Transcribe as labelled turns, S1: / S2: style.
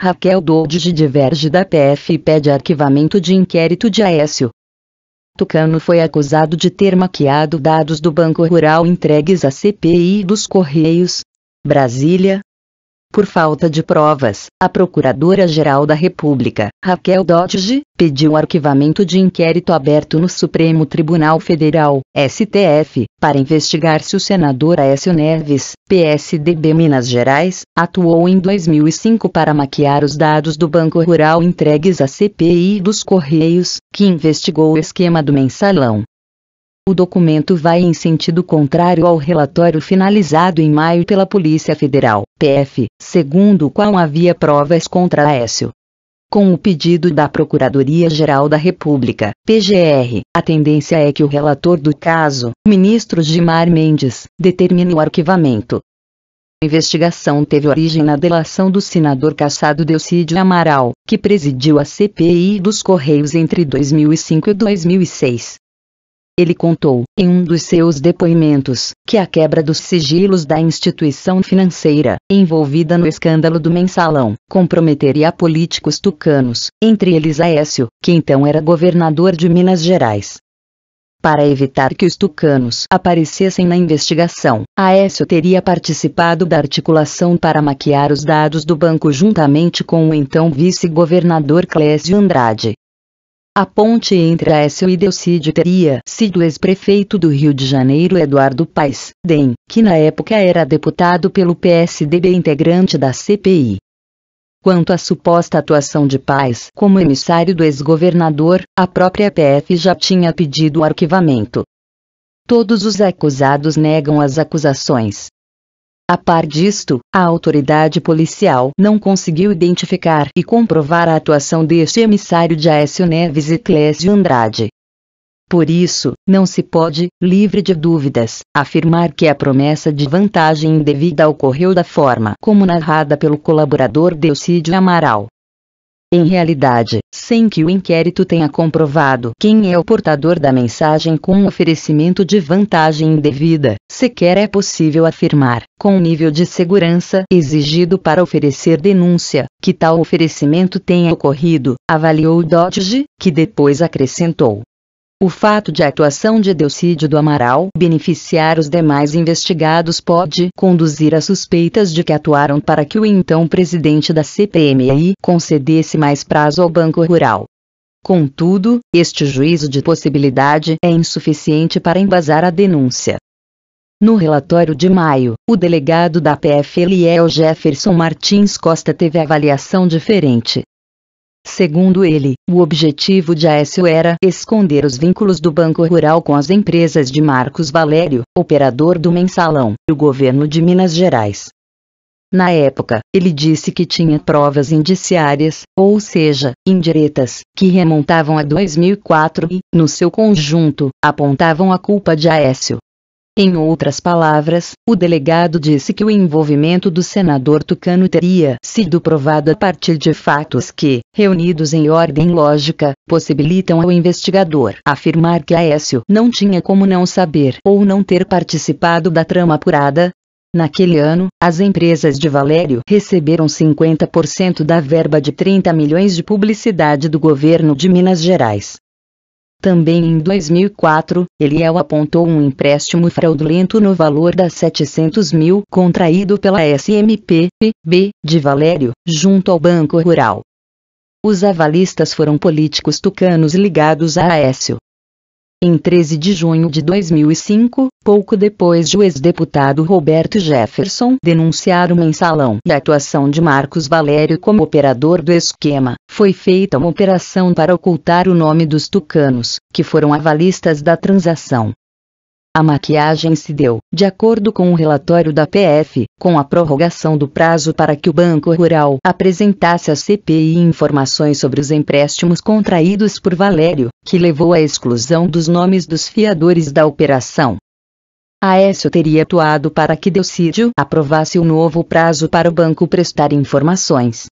S1: Raquel Dodge diverge da PF e pede arquivamento de inquérito de Aécio. Tucano foi acusado de ter maquiado dados do Banco Rural entregues à CPI dos Correios. Brasília. Por falta de provas, a Procuradora-Geral da República, Raquel Dodge, pediu arquivamento de inquérito aberto no Supremo Tribunal Federal, STF, para investigar se o senador Aécio Neves, PSDB Minas Gerais, atuou em 2005 para maquiar os dados do Banco Rural entregues à CPI dos Correios, que investigou o esquema do Mensalão. O documento vai em sentido contrário ao relatório finalizado em maio pela Polícia Federal, PF, segundo o qual havia provas contra Aécio. Com o pedido da Procuradoria-Geral da República, PGR, a tendência é que o relator do caso, ministro Gilmar Mendes, determine o arquivamento. A investigação teve origem na delação do senador cassado Delcídio Amaral, que presidiu a CPI dos Correios entre 2005 e 2006. Ele contou, em um dos seus depoimentos, que a quebra dos sigilos da instituição financeira, envolvida no escândalo do Mensalão, comprometeria políticos tucanos, entre eles Aécio, que então era governador de Minas Gerais. Para evitar que os tucanos aparecessem na investigação, Aécio teria participado da articulação para maquiar os dados do banco juntamente com o então vice-governador Clésio Andrade. A ponte entre Aécio e Delcídio teria sido o ex-prefeito do Rio de Janeiro Eduardo Paes, DEM, que na época era deputado pelo PSDB integrante da CPI. Quanto à suposta atuação de Paes como emissário do ex-governador, a própria PF já tinha pedido o arquivamento. Todos os acusados negam as acusações. A par disto, a autoridade policial não conseguiu identificar e comprovar a atuação deste emissário de Aécio Neves e Clésio Andrade. Por isso, não se pode, livre de dúvidas, afirmar que a promessa de vantagem indevida ocorreu da forma como narrada pelo colaborador Delcídio Amaral. Em realidade, sem que o inquérito tenha comprovado quem é o portador da mensagem com oferecimento de vantagem indevida, sequer é possível afirmar, com o nível de segurança exigido para oferecer denúncia, que tal oferecimento tenha ocorrido, avaliou Dodge, que depois acrescentou. O fato de a atuação de Delcídio do Amaral beneficiar os demais investigados pode conduzir a suspeitas de que atuaram para que o então presidente da CPMI concedesse mais prazo ao Banco Rural. Contudo, este juízo de possibilidade é insuficiente para embasar a denúncia. No relatório de maio, o delegado da PF Eliel Jefferson Martins Costa teve avaliação diferente. Segundo ele, o objetivo de Aécio era esconder os vínculos do Banco Rural com as empresas de Marcos Valério, operador do Mensalão, e o governo de Minas Gerais. Na época, ele disse que tinha provas indiciárias, ou seja, indiretas, que remontavam a 2004 e, no seu conjunto, apontavam a culpa de Aécio. Em outras palavras, o delegado disse que o envolvimento do senador tucano teria sido provado a partir de fatos que, reunidos em ordem lógica, possibilitam ao investigador afirmar que Aécio não tinha como não saber ou não ter participado da trama apurada. Naquele ano, as empresas de Valério receberam 50% da verba de 30 milhões de publicidade do governo de Minas Gerais. Também em 2004, Eliel apontou um empréstimo fraudulento no valor de 700 mil contraído pela SMPB de Valério, junto ao Banco Rural. Os avalistas foram políticos tucanos ligados a Aécio. Em 13 de junho de 2005, pouco depois de o ex-deputado Roberto Jefferson denunciar o Mensalão e a atuação de Marcos Valério como operador do esquema, foi feita uma operação para ocultar o nome dos tucanos, que foram avalistas da transação. A maquiagem se deu, de acordo com o relatório da PF, com a prorrogação do prazo para que o Banco Rural apresentasse à CPI informações sobre os empréstimos contraídos por Valério, que levou à exclusão dos nomes dos fiadores da operação. Aécio teria atuado para que Delcídio aprovasse o novo prazo para o banco prestar informações.